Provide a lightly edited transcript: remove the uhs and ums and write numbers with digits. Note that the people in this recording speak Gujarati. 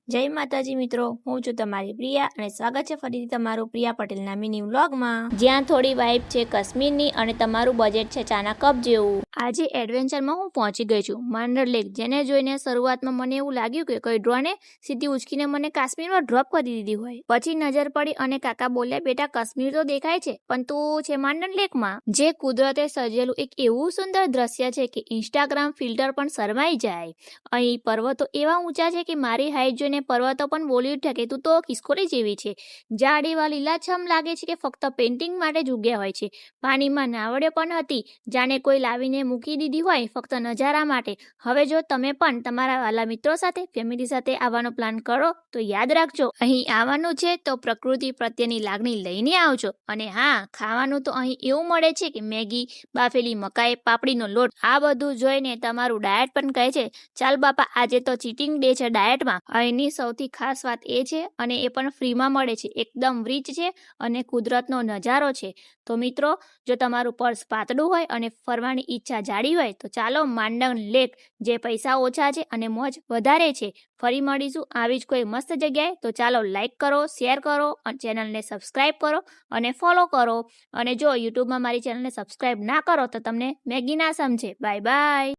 જય માતાજી મિત્રો, હું છું તમારી પ્રિયા અને સ્વાગત છે ફરીથી તમારું પ્રિયા પટેલના મિની વ્લોગમાં, જ્યાં થોડી વાઇબ છે કાશ્મીરની અને તમારું બજેટ છે ચાના કપ જેવું. આજે એડવેન્ચરમાં હું પહોંચી ગઈ છું માંડર લેક, જેને જોઈને શરૂઆતમાં મને એવું લાગ્યું કે કોઈ ડ્રોને સીધી ઉચકીને મને કાશ્મીરમાં ડ્રોપ કરી દીધી હોય. પછી નજર પડી અને કાકા બોલ્યા, બેટા કાશ્મીર તો દેખાય છે પણ તું છે માંડર લેકમાં, જે કુદરતે સર્જેલું એક એવું સુંદર દ્રશ્ય છે કે ઇન્સ્ટાગ્રામ ફિલ્ટર પણ શરમાઈ જાય. અહીં પર્વતો એવા ઊંચા છે કે મારી હાઈટ જોઈને પર્વતો પણ બોલી ઉઠ્યા કે તું તો ખિસકોલી જેવી છે. ઝાડીવા લીલાછમ લાગે છે કે ફક્ત પેઇન્ટિંગ માટે જ ઉગ્યા હોય છે. પાણીમાં નાવડીઓ પણ હતી, જાણે કોઈ લાવીને મૂકી દીધી હોય ફક્ત નજારા માટે. હવે જો તમે પણ તમારા વાલા મિત્રો સાથે, ફેમિલી સાથે આવવાનો પ્લાન કરો તો યાદ રાખજો, અહીં આવવાનું છે તો પ્રકૃતિ પ્રત્યેની લાગણી લઈને આવજો. અને હા, ખાવાનું તો અહીં એવું મળે છે કે મેગી, બાફેલી મકાઈ, પાપડીનો લોટ, આ બધું જોઈને તમારું ડાયટ પણ કહે છે ચાલ બાપા આજે તો ચીટિંગ ડે છે ડાયટમાં. અહીંની સૌથી ખાસ વાત એ છે, અને એ પણ ફ્રીમાં મળે છે, એકદમ રીચ છે અને કુદરતનો નજારો છે. તો મિત્રો, જો તમારું પર્સ પાતળું હોય અને ફરવાની ઈચ્છા જાડી હોય તો ચાલો માંડર લેક, જે પૈસા ઓછા છે અને મોજ વધારે છે. ફરી મળીશું આવી જ કોઈ મસ્ત જગ્યાએ. તો ચાલો લાઈક કરો, શેર કરો અને ચેનલને સબસ્ક્રાઈબ કરો અને ફોલો કરો. અને જો યુટ્યુબમાં મારી ચેનલને સબસ્ક્રાઈબ ના કરો તો તમને મેગી ના સમજે. Bye bye.